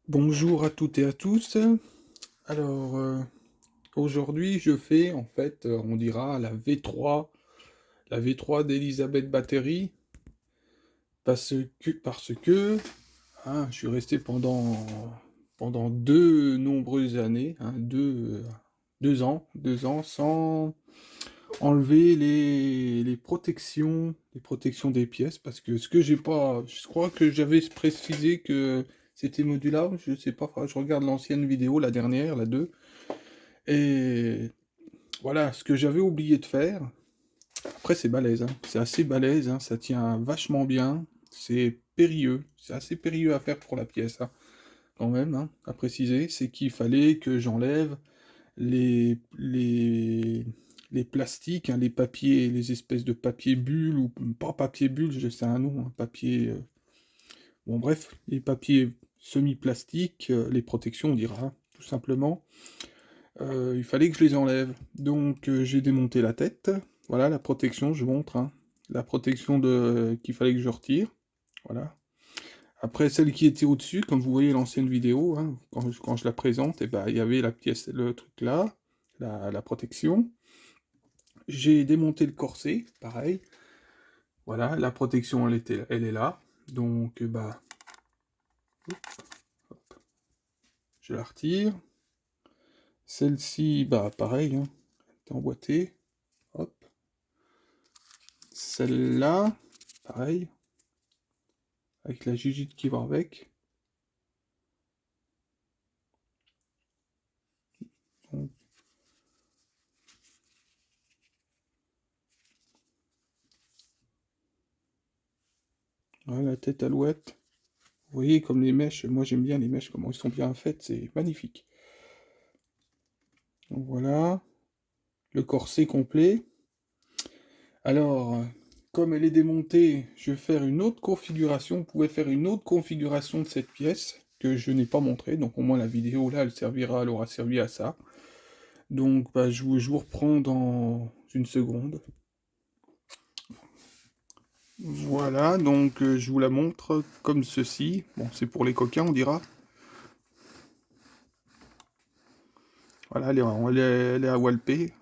Bonjour à toutes et à tous. Alors, aujourd'hui, je fais en fait, on dira la V3 d'Elisabeth Battery, parce que, hein, je suis resté pendant de nombreuses années, hein, 2 ans sans enlever les protections des pièces, parce que ce que j'ai pas, je crois que j'avais précisé que c'était modulable, je sais pas, faudra que je regarde l'ancienne vidéo, la dernière, la 2. Et voilà, ce que j'avais oublié de faire, après c'est balèze, hein, c'est assez balèze, hein, ça tient vachement bien, c'est périlleux, c'est assez périlleux à faire pour la pièce, hein, quand même, hein, à préciser, c'est qu'il fallait que j'enlève les, les, les plastiques, hein, les papiers, les espèces de papier bulle, ou pas papier bulle, je sais un nom, hein, papier... bon bref, les papiers semi-plastiques, les protections on dira, tout simplement. Il fallait que je les enlève. Donc j'ai démonté la tête. Voilà la protection, je montre, hein. La protection qu'il fallait que je retire. Voilà. Après celle qui était au-dessus, comme vous voyez l'ancienne vidéo, hein, quand je la présente, et ben, il y avait la pièce, le truc là, la protection. J'ai démonté le corset, pareil. Voilà, la protection elle est là. Donc bah, je la retire. Celle-ci, bah pareil, hein, elle était emboîtée. Hop. Celle-là, pareil, avec la gigite qui va avec. Donc, voilà, la tête alouette. Vous voyez comme les mèches, moi j'aime bien les mèches, comment ils sont bien faites, c'est magnifique. Donc voilà, le corset complet. Alors, comme elle est démontée, je vais faire une autre configuration. Vous pouvez faire une autre configuration de cette pièce que je n'ai pas montrée. Donc au moins la vidéo là, elle aura servi à ça. Donc bah, je vous reprends dans une seconde. Voilà, donc je vous la montre comme ceci. Bon, c'est pour les coquins, on dira. Voilà, elle est à walper.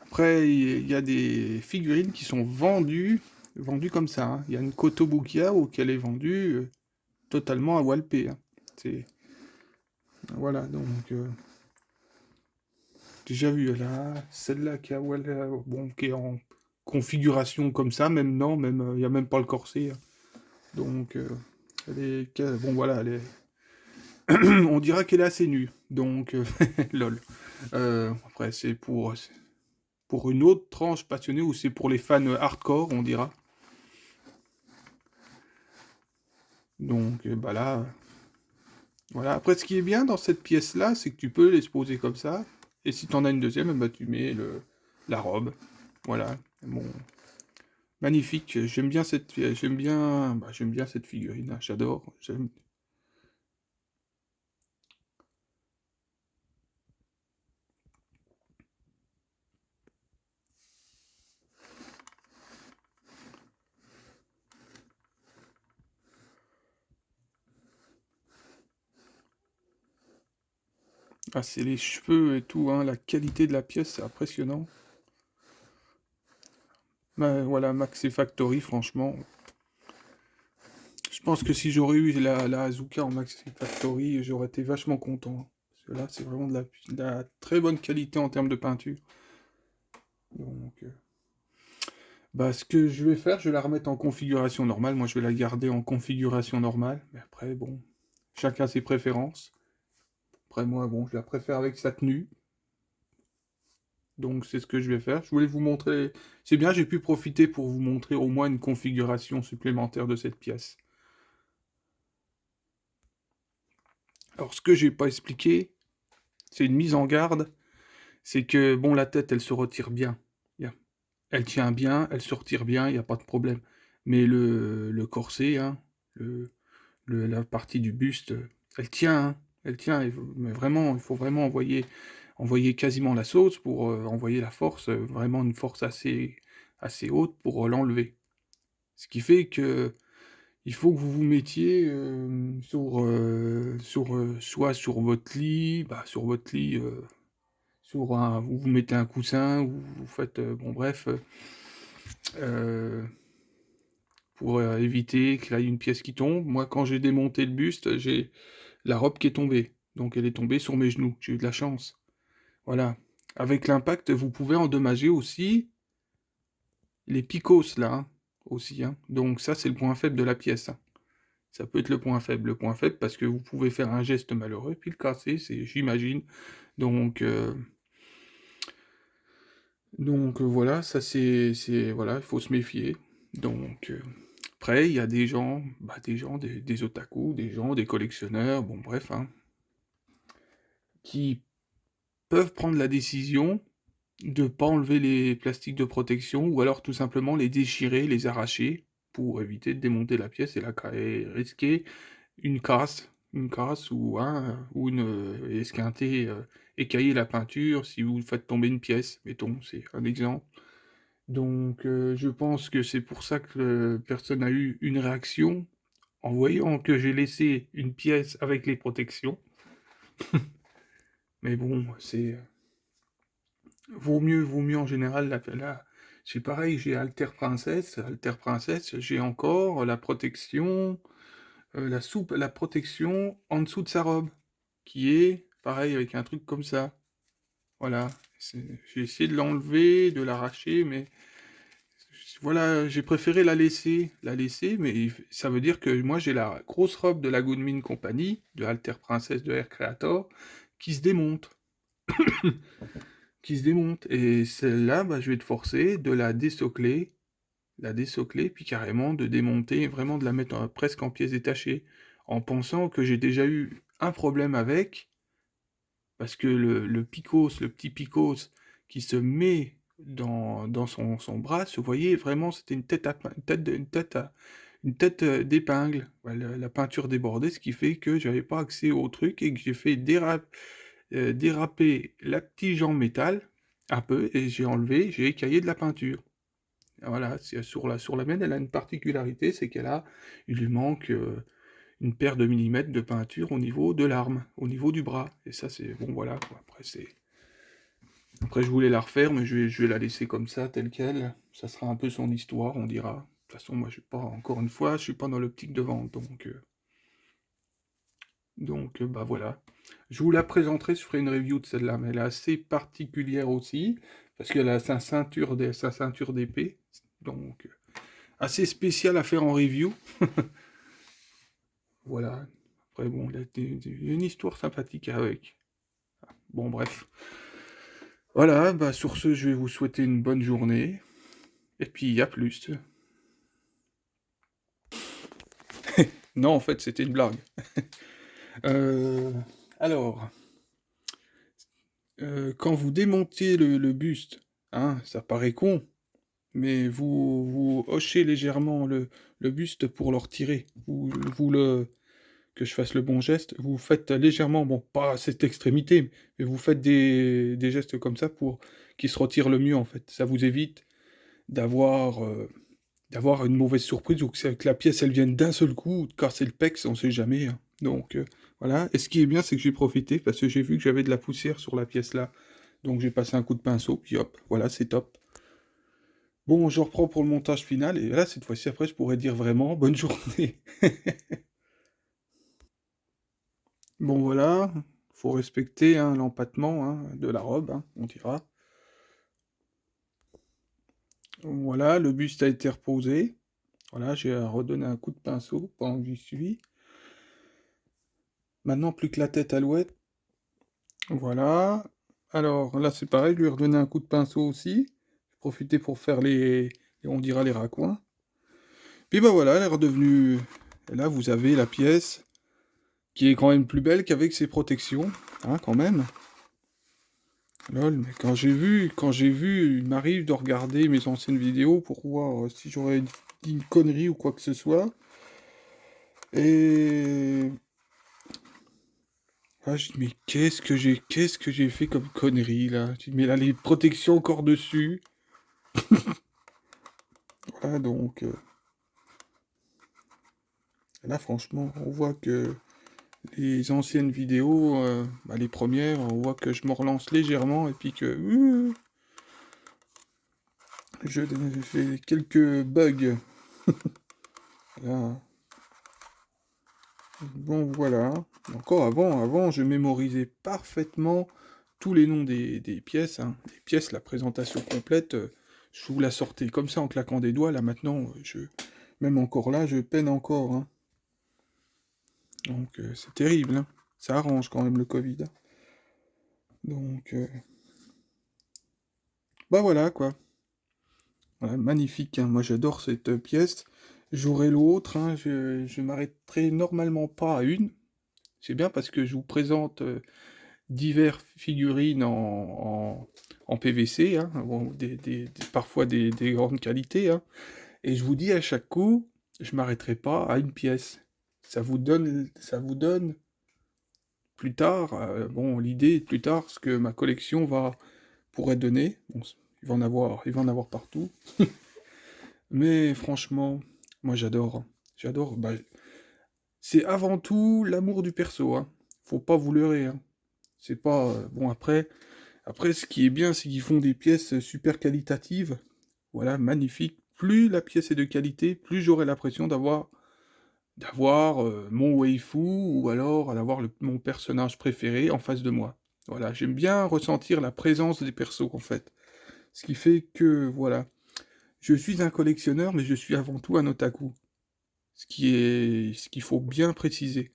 Après, il y a des figurines qui sont vendues comme ça, hein. Il y a une Kotobukiya où elle est vendue totalement à walper, hein. C'est voilà, donc déjà vu là, celle-là qui a bon, qui est en configuration comme ça, même non, même il y a même pas le corset, hein. Donc elle est bon voilà, elle est on dira qu'elle est assez nue. Donc lol. Après c'est pour une autre tranche passionnée ou c'est pour les fans hardcore, on dira. Donc bah là, voilà. Après, ce qui est bien dans cette pièce-là, c'est que tu peux l'exposer comme ça. Et si tu en as une deuxième, bah tu mets la robe. Voilà. Bon, magnifique. J'aime bien cette figurine, hein. J'adore. Ah, c'est les cheveux et tout, hein. La qualité de la pièce, c'est impressionnant. Bah, voilà, Maxi Factory, franchement. Je pense que si j'aurais eu la Azuka en Maxi Factory, j'aurais été vachement content. Parce que là, c'est vraiment de la très bonne qualité en termes de peinture. Donc, bah, ce que je vais faire, je vais la remettre en configuration normale. Moi, je vais la garder en configuration normale. Mais après, bon, chacun ses préférences. Après, moi, bon, je la préfère avec sa tenue. Donc, c'est ce que je vais faire. Je voulais vous montrer. C'est bien, j'ai pu profiter pour vous montrer au moins une configuration supplémentaire de cette pièce. Alors, ce que j'ai pas expliqué, c'est une mise en garde. C'est que, bon, la tête, elle se retire bien. Bien. Elle tient bien, elle se retire bien, il n'y a pas de problème. Mais le corset, hein, la partie du buste, elle tient, hein, elle tient. Mais vraiment, il faut vraiment envoyer quasiment la sauce pour envoyer la force, vraiment une force assez haute pour l'enlever. Ce qui fait que il faut que vous vous mettiez soit sur votre lit, vous mettez un coussin, ou vous faites, bon bref, euh, pour éviter qu'il y ait une pièce qui tombe. Moi, quand j'ai démonté le buste, j'ai la robe qui est tombée. Donc elle est tombée sur mes genoux. J'ai eu de la chance. Voilà. Avec l'impact, vous pouvez endommager aussi les picos, là, hein, aussi, hein. Donc ça, c'est le point faible de la pièce, hein. Ça peut être le point faible. Le point faible, parce que vous pouvez faire un geste malheureux, puis le casser, j'imagine. Donc, voilà, ça voilà, il faut se méfier. Donc, après, il y a des otaku, des collectionneurs, bon bref, hein, qui peuvent prendre la décision de pas enlever les plastiques de protection, ou alors tout simplement les déchirer, les arracher, pour éviter de démonter la pièce et risquer une casse ou une esquinter, écailler la peinture si vous faites tomber une pièce, mettons, c'est un exemple. Donc je pense que c'est pour ça que personne n'a eu une réaction en voyant que j'ai laissé une pièce avec les protections. Mais bon, vaut mieux en général c'est pareil, j'ai Alter Princesse, j'ai encore la protection, la protection en dessous de sa robe, qui est pareil avec un truc comme ça. Voilà, j'ai essayé de l'enlever, de l'arracher, mais voilà, j'ai préféré la laisser, mais ça veut dire que moi j'ai la grosse robe de la Goodmin Company, de Alter Princess de Air Creator, qui se démonte. Qui se démonte. Et celle-là, bah, je vais te forcer de la désocler, puis carrément de démonter, vraiment de la mettre presque en pièces détachées, en pensant que j'ai déjà eu un problème avec, parce que le petit picos qui se met dans son bras, vous voyez, vraiment, c'était une tête d'épingle. Ouais, la peinture débordait, ce qui fait que j'avais pas accès au truc et que j'ai fait déraper la tige en métal, un peu, et j'ai écaillé de la peinture. Voilà, sur la mienne, elle a une particularité, c'est il lui manque une paire de millimètres de peinture au niveau de l'arme, au niveau du bras. Et ça, c'est bon, voilà, quoi. Après, je voulais la refaire, mais je vais la laisser comme ça, telle quelle. Ça sera un peu son histoire, on dira. De toute façon, moi, je suis pas, encore une fois, je suis pas dans l'optique de vente, bah voilà. Je vous la présenterai, je ferai une review de celle-là, mais elle est assez particulière aussi, parce qu'elle a sa ceinture d'épée, donc assez spécial à faire en review. Voilà. Après, bon, il y a une histoire sympathique avec. Bon, bref. Voilà, bah sur ce, je vais vous souhaiter une bonne journée, et puis à plus. Non, en fait, c'était une blague. Euh, alors, quand vous démontez le buste, hein, ça paraît con, mais vous hochez légèrement le buste pour le retirer. Que je fasse le bon geste, vous faites légèrement, bon, pas à cette extrémité, mais vous faites des gestes comme ça pour qu'il se retire le mieux, en fait. Ça vous évite d'avoir d'avoir une mauvaise surprise, ou que la pièce, elle vienne d'un seul coup, ou de casser le pex, on sait jamais, hein. Donc, voilà. Et ce qui est bien, c'est que j'ai profité, parce que j'ai vu que j'avais de la poussière sur la pièce là. Donc j'ai passé un coup de pinceau, puis hop, voilà, c'est top. Bon, je reprends pour le montage final, et là, cette fois-ci, après, je pourrais dire vraiment bonne journée. Bon, voilà, faut respecter hein, l'empattement hein, de la robe, hein, on dira. Voilà, le buste a été reposé. Voilà, j'ai redonné un coup de pinceau pendant que j'y suis. Maintenant, plus que la tête alouette. Voilà. Alors, là, c'est pareil, je lui ai redonné un coup de pinceau aussi. J'ai profité pour faire on dira les raccoins. Puis bah voilà, elle est redevenue... Et là, vous avez la pièce qui est quand même plus belle qu'avec ses protections, hein, quand même. Lol, mais quand j'ai vu, il m'arrive de regarder mes anciennes vidéos pour voir si j'aurais dit une connerie ou quoi que ce soit. Et là, je dis, mais qu'est-ce que j'ai fait comme connerie là? Je dis, mais là, les protections encore dessus. Voilà, donc, Là, franchement, on voit que les anciennes vidéos, bah, les premières, on voit que je me relance légèrement et puis que je- j'ai quelques bugs. Là. Bon, voilà. Encore avant, je mémorisais parfaitement tous les noms des pièces, hein. Des pièces, la présentation complète, je vous la sortais comme ça en claquant des doigts. Là, maintenant, même encore là, je peine encore, hein. Donc, c'est terrible, hein. Ça arrange quand même le Covid, hein. Donc, bah voilà, quoi. Voilà, magnifique, hein. Moi, j'adore cette pièce. J'aurai l'autre, hein. Je m'arrêterai normalement pas à une. C'est bien parce que je vous présente divers figurines en PVC, hein, bon, parfois des grandes qualités, hein, et je vous dis à chaque coup, je m'arrêterai pas à une pièce. Ça vous donne plus tard, bon, l'idée plus tard, ce que ma collection pourrait donner. Bon, il va en avoir partout, mais franchement, moi j'adore, hein. J'adore. Bah, c'est avant tout l'amour du perso, hein. Faut pas vous leurrer, hein. C'est pas bon après, ce qui est bien, c'est qu'ils font des pièces super qualitatives. Voilà, magnifique. Plus la pièce est de qualité, plus j'aurai l'impression d'avoir mon waifu ou alors d'avoir mon personnage préféré en face de moi. Voilà, j'aime bien ressentir la présence des persos en fait. Ce qui fait que, voilà, je suis un collectionneur, mais je suis avant tout un otaku. Ce qu'il faut bien préciser.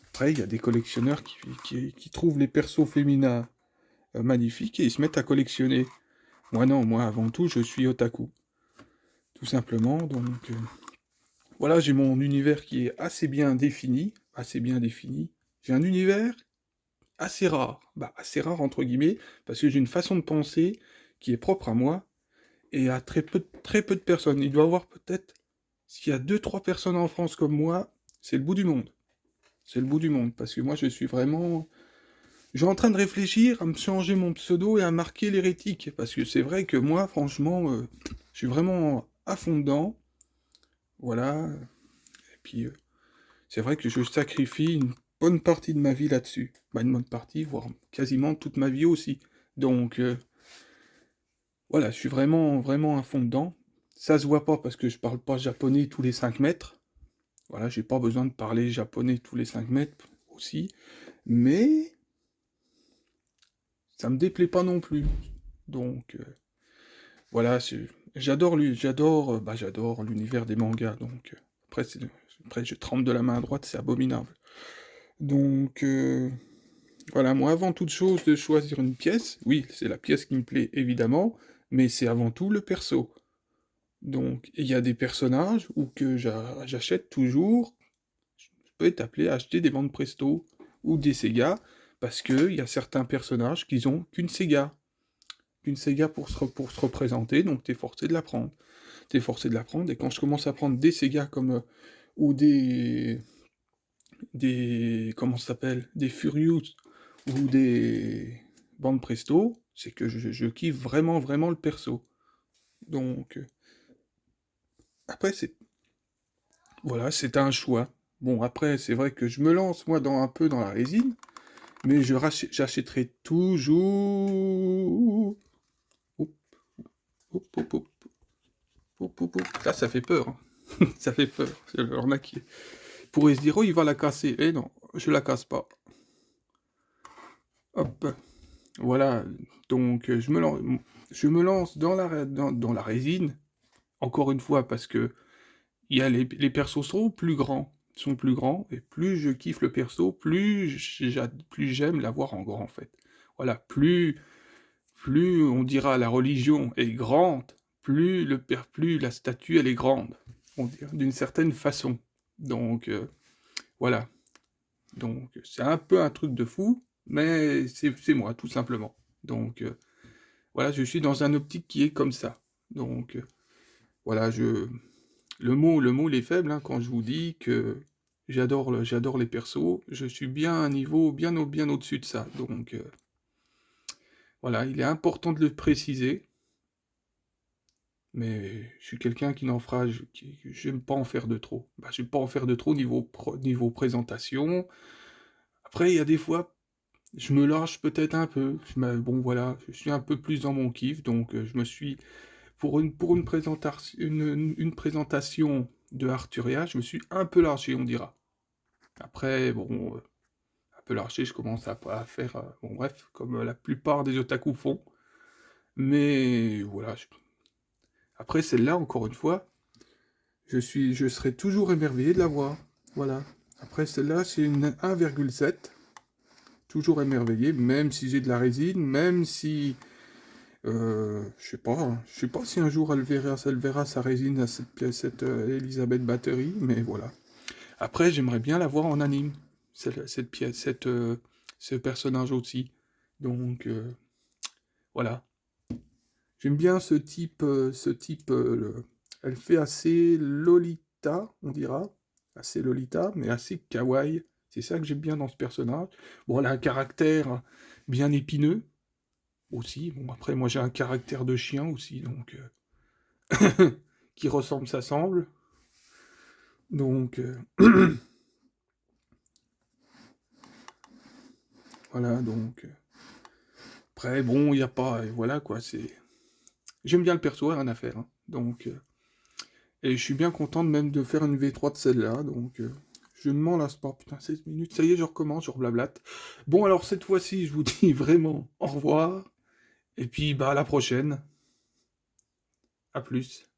Après, il y a des collectionneurs qui trouvent les persos féminins magnifiques et ils se mettent à collectionner. Moi non, moi avant tout, je suis otaku. Tout simplement, donc voilà, j'ai mon univers qui est assez bien défini, assez bien défini. J'ai un univers assez rare, bah assez rare entre guillemets, parce que j'ai une façon de penser qui est propre à moi et à très peu de personnes. Il doit y avoir peut-être, s'il y a deux trois personnes en France comme moi, c'est le bout du monde. C'est le bout du monde, parce que moi je suis vraiment... Je suis en train de réfléchir à me changer mon pseudo et à marquer l'hérétique, parce que c'est vrai que moi, franchement, je suis vraiment à fond dedans, voilà, et puis c'est vrai que je sacrifie une bonne partie de ma vie là-dessus. Bah, une bonne partie, voire quasiment toute ma vie aussi. Donc, voilà, je suis vraiment, vraiment à fond dedans. Ça se voit pas parce que je parle pas japonais tous les 5 mètres. Voilà, j'ai pas besoin de parler japonais tous les 5 mètres aussi. Mais ça me déplaît pas non plus. Donc, voilà, j'adore l'univers des mangas. Donc, après, je trempe de la main droite, c'est abominable. Donc, voilà, moi, avant toute chose, de choisir une pièce, oui, c'est la pièce qui me plaît, évidemment, mais c'est avant tout le perso. Donc, il y a des personnages où que j'achète toujours, je peux être appelé à acheter des bandes presto ou des Sega, parce que il y a certains personnages qui ont qu'une Sega pour se représenter, donc t'es forcé de la prendre. T'es forcé de la prendre, et quand je commence à prendre des Sega comme, ou comment ça s'appelle, des Furious, ou des bandes presto, c'est que je kiffe vraiment, vraiment le perso. Donc, après, voilà, c'est un choix. Bon, après, c'est vrai que je me lance, moi, un peu dans la résine, mais j'achèterai toujours... Hop, hop, hop, hop, hop, hop, hop. Là, ça fait peur, hein. Ça fait peur. Il y en a qui pourraient se dire, oh, il va la casser. Eh non, je la casse pas. Hop, voilà. Donc, je me lance dans la résine, encore une fois, parce que les persos sont plus grands, et plus je kiffe le perso, plus j'aime l'avoir en grand, en fait. Voilà, plus on dira la religion est grande, plus la statue elle est grande, on dirait, d'une certaine façon. Donc, voilà. Donc, c'est un peu un truc de fou, mais c'est moi, tout simplement. Donc, voilà, je suis dans un optique qui est comme ça. Donc, voilà, le mot il est faible, hein, quand je vous dis que j'adore les persos, je suis bien à un niveau bien au-dessus de ça. Donc, voilà, il est important de le préciser. Mais je suis quelqu'un qui naufrage, qui j'aime pas en faire de trop. Bah, j'aime pas en faire de trop niveau présentation. Après, il y a des fois, je me lâche peut-être un peu. Bon, voilà, je suis un peu plus dans mon kiff, donc je me suis pour une présentation de Arturia, je me suis un peu lâché, on dira. Après, bon, un peu lâché, je commence à faire, bon bref, comme la plupart des otaku font. Mais voilà. Après, celle-là, encore une fois, je serai toujours émerveillé de la voir. Voilà. Après, celle-là, c'est une 1,7. Toujours émerveillé, même si j'ai de la résine, même si je sais pas si un jour elle verra sa résine à cette pièce, cette Elisabeth Battery, mais voilà. Après, j'aimerais bien la voir en anime, cette pièce, ce personnage aussi. Donc voilà. J'aime bien elle fait assez Lolita, on dira, assez Lolita, mais assez kawaii. C'est ça que j'aime bien dans ce personnage. Bon, elle a un caractère bien épineux aussi. Bon, après, moi j'ai un caractère de chien aussi, donc qui ressemble, ça semble. Donc voilà, donc après bon, il y a pas, voilà quoi, c'est. J'aime bien le perso, rien à faire, hein. Donc et je suis bien content même de faire une V3 de celle-là, donc je ne m'en lasse pas. Putain, 16 minutes, ça y est, je recommence, je blablate. Bon, alors cette fois-ci, je vous dis vraiment au revoir, et puis bah à la prochaine. À plus.